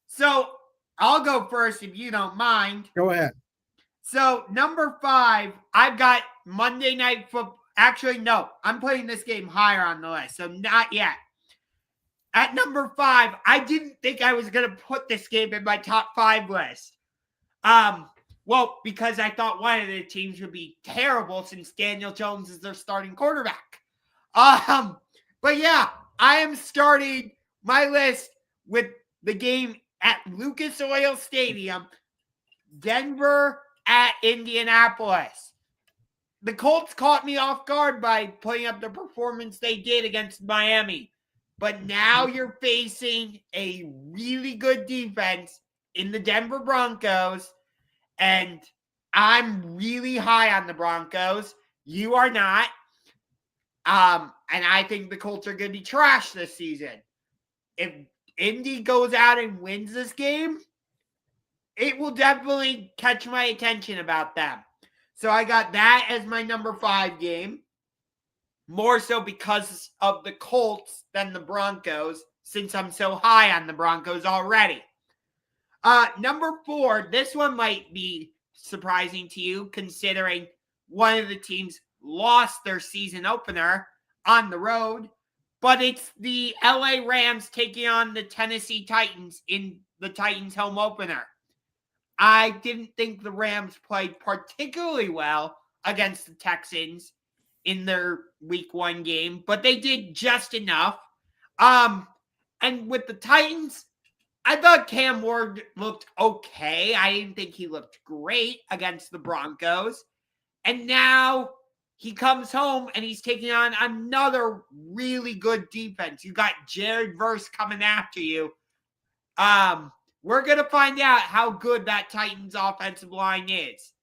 So I'll go first if you don't mind. Go ahead. So number 5, I've got Monday Night Football. Actually, no, I'm putting this game higher on the list, so not yet. At number 5, I didn't think I was going to put this game in my top 5 list. Well, because I thought one of the teams would be terrible since Daniel Jones is their starting quarterback. But yeah, I am starting my list with the game at Lucas Oil Stadium, Denver at Indianapolis. The Colts caught me off guard by putting up the performance they did against Miami. But now you're facing a really good defense in the Denver Broncos, and I'm really high on the Broncos. You are not. And I think the Colts are going to be trash this season. If Indy goes out and wins this game, it will definitely catch my attention about them. So I got that as my number 5 game. More so because of the Colts than the Broncos, since I'm so high on the Broncos already. Number 4, this one might be surprising to you, considering one of the teams lost their season opener on the road, but it's the LA Rams taking on the Tennessee Titans in the Titans home opener. I didn't think the Rams played particularly well against the Texans in their week 1 game, but they did just enough. And with the Titans, I thought Cam Ward looked okay. I didn't think he looked great against the Broncos. And now he comes home and he's taking on another really good defense. You got Jared Verse coming after you. We're going to find out how good that Titans offensive line is,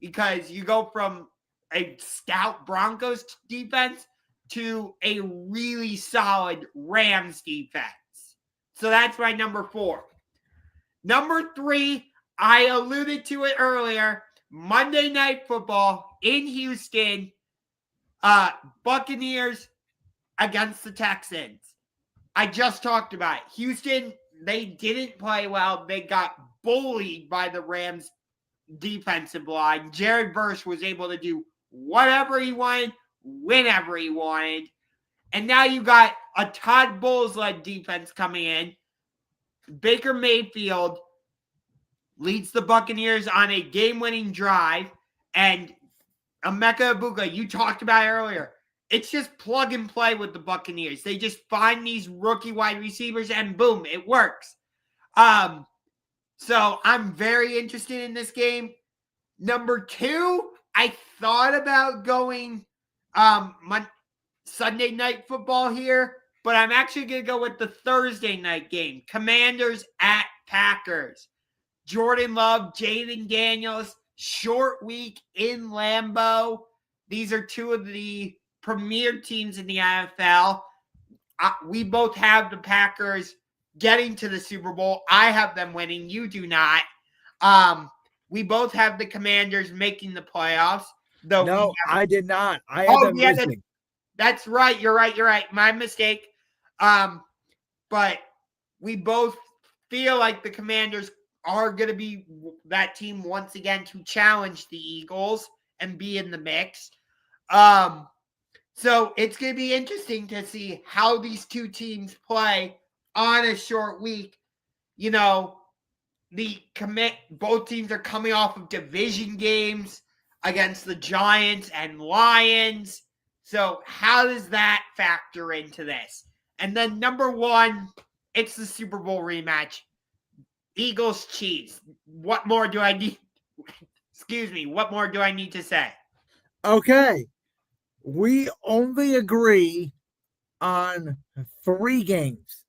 because you go from a stout Broncos defense to a really solid Rams defense. So that's my number 4. Number 3, I alluded to it earlier, Monday Night Football in Houston, Buccaneers against the Texans. I just talked about it. Houston, they didn't play well. They got bullied by the Rams defensive line. Jared Verse was able to do whatever he wanted, whenever he wanted. And now you got a Todd Bowles-led defense coming in. Baker Mayfield leads the Buccaneers on a game-winning drive. And Emeka Egbuka, you talked about it earlier. It's just plug and play with the Buccaneers. They just find these rookie wide receivers and boom, it works. So I'm very interested in this game. Number 2, I thought about going Sunday Night Football here, but I'm actually going to go with the Thursday night game. Commanders at Packers. Jordan Love, Jaden Daniels, short week in Lambeau. These are two of the premier teams in the NFL. We both have the Packers getting to the Super Bowl. I have them winning. You do not. We both have the Commanders making the playoffs. Though no, I did not. I have them missing. That's right. You're right. My mistake. But we both feel like the Commanders are going to be that team once again to challenge the Eagles and be in the mix. So it's going to be interesting to see how these two teams play on a short week. You know, both teams are coming off of division games against the Giants and Lions. So how does that factor into this? And then number 1, it's the Super Bowl rematch. Eagles Chiefs. What more do I need? Excuse me. What more do I need to say? Okay. We only agree on 3 games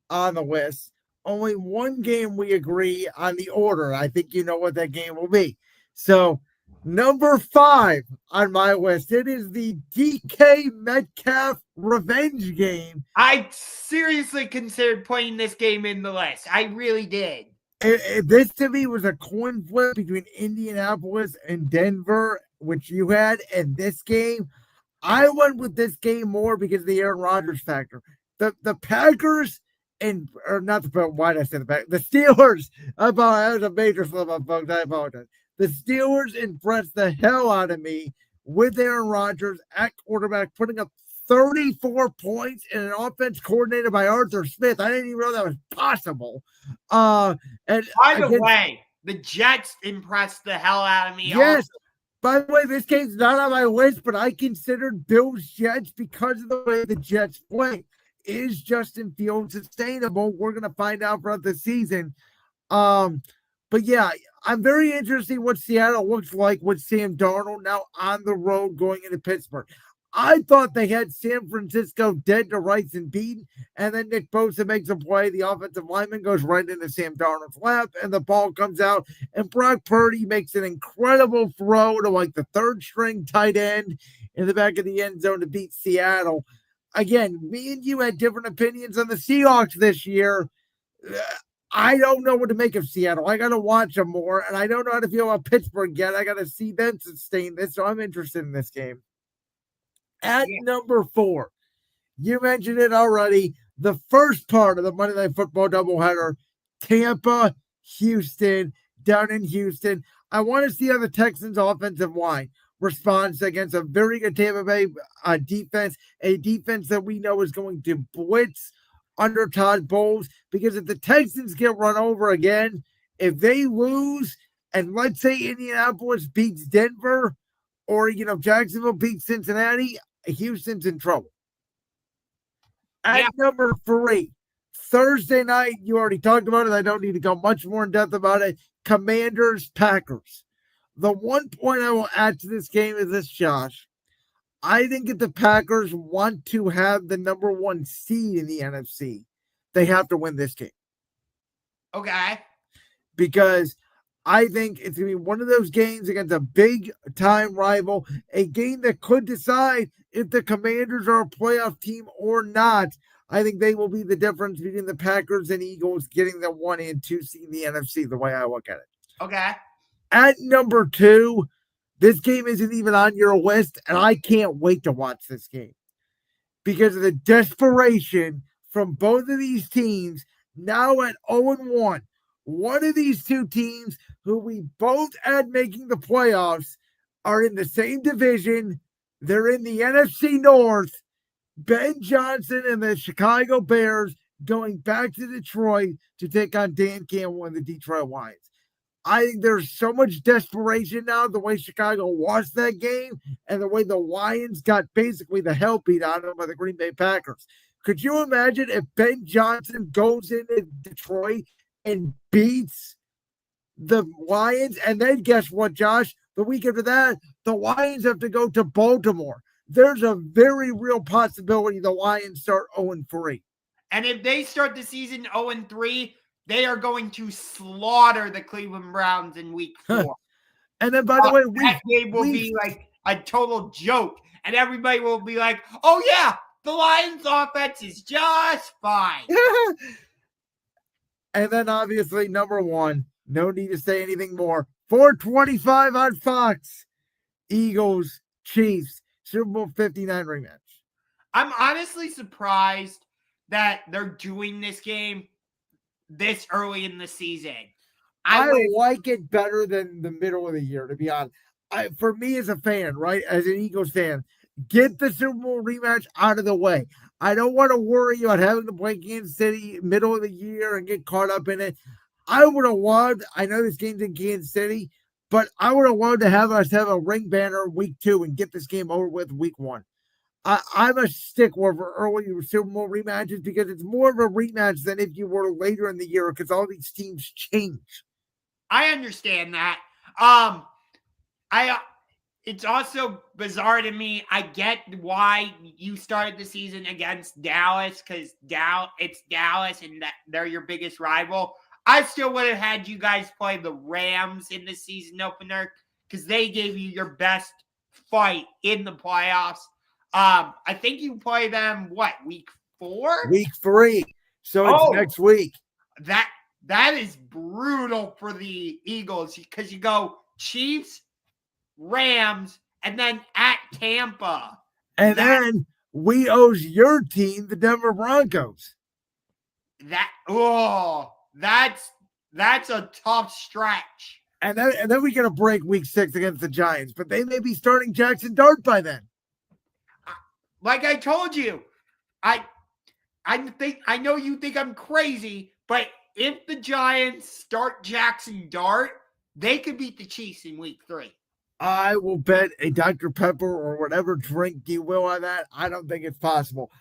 on the list. Only 1 game we agree on the order. I think you know what that game will be. So, number 5 on my list, it is the DK Metcalf revenge game. I seriously considered putting this game in the list. I really did. This to me was a coin flip between Indianapolis and Denver, which you had, and this game. I went with this game more because of the Aaron Rodgers factor. The Packers or not the why did I say the back? The Steelers. I was a major slip up, folks. I apologize. The Steelers impressed the hell out of me with Aaron Rodgers at quarterback, putting up 34 points in an offense coordinated by Arthur Smith. I didn't even know that was possible. And by the way, the Jets impressed the hell out of me. Yes. Also. By the way, this game's not on my list, but I considered Bills Jets because of the way the Jets play. Is Justin Fields sustainable? We're going to find out throughout the season. But yeah, I'm very interested in what Seattle looks like with Sam Darnold now on the road going into Pittsburgh. I thought they had San Francisco dead to rights and beaten, and then Nick Bosa makes a play. The offensive lineman goes right into Sam Darnold's lap, and the ball comes out, and Brock Purdy makes an incredible throw to like the third string tight end in the back of the end zone to beat Seattle. Again, me and you had different opinions on the Seahawks this year. I don't know what to make of Seattle. I got to watch them more, and I don't know how to feel about Pittsburgh yet. I got to see them sustain this, so I'm interested in this game. At number 4, you mentioned it already, the first part of the Monday Night Football doubleheader, Tampa, Houston, down in Houston. I want to see how the Texans' offensive line responds against a very good Tampa Bay defense, a defense that we know is going to blitz under Todd Bowles, because if the Texans get run over again, if they lose, and let's say Indianapolis beats Denver, or, Jacksonville beats Cincinnati, Houston's in trouble. At number 3, Thursday night, you already talked about it. I don't need to go much more in depth about it. Commanders, Packers. The one point I will add to this game is this, Josh. I think if the Packers want to have the number 1 seed in the NFC, they have to win this game. Okay. Because I think it's going to be one of those games against a big-time rival, a game that could decide if the Commanders are a playoff team or not. I think they will be the difference between the Packers and Eagles getting the 1 and 2 seed in the NFC, the way I look at it. Okay. At number 2, this game isn't even on your list, and I can't wait to watch this game because of the desperation from both of these teams now at 0-1. One of these two teams who we both had making the playoffs are in the same division. They're in the NFC North. Ben Johnson and the Chicago Bears going back to Detroit to take on Dan Campbell and the Detroit Lions. I think there's so much desperation now, the way Chicago lost that game and the way the Lions got basically the hell beat out of them by the Green Bay Packers. Could you imagine if Ben Johnson goes into Detroit and beats the Lions? And then guess what, Josh? The week after that, the Lions have to go to Baltimore. There's a very real possibility the Lions start 0-3. And if they start the season 0-3, they are going to slaughter the Cleveland Browns in week 4. And then, by the way, that game will be like a total joke. And everybody will be like, oh, yeah, the Lions offense is just fine. And then, obviously, number 1, no need to say anything more. 4:25 on Fox. Eagles, Chiefs, Super Bowl 59 rematch. I'm honestly surprised that they're doing this game this early in the season. I like it better than the middle of the year, to be honest. For me as a fan, right, as an Eagles fan, get the Super Bowl rematch out of the way. I don't want to worry about having to play Kansas City middle of the year and get caught up in it. I would have loved, I know this game's in Kansas City, but I would have loved to have us have a ring banner week 2 and get this game over with week 1. I'm a stickler for early Super Bowl rematches because it's more of a rematch than if you were later in the year because all these teams change. I understand that. It's also bizarre to me. I get why you started the season against Dallas because it's Dallas and they're your biggest rival. I still would have had you guys play the Rams in the season opener because they gave you your best fight in the playoffs. I think you play them, week 4? Week 3. So it's next week. That is brutal for the Eagles because you go Chiefs, Rams, and then at Tampa. And then we owe your team, the Denver Broncos. that's a tough stretch. And then we get a break week 6 against the Giants, but they may be starting Jackson Dart by then. Like I told you, I know you think I'm crazy, but if the Giants start Jackson Dart, they could beat the Chiefs in week 3. I will bet a Dr. Pepper or whatever drink you will on that. I don't think it's possible.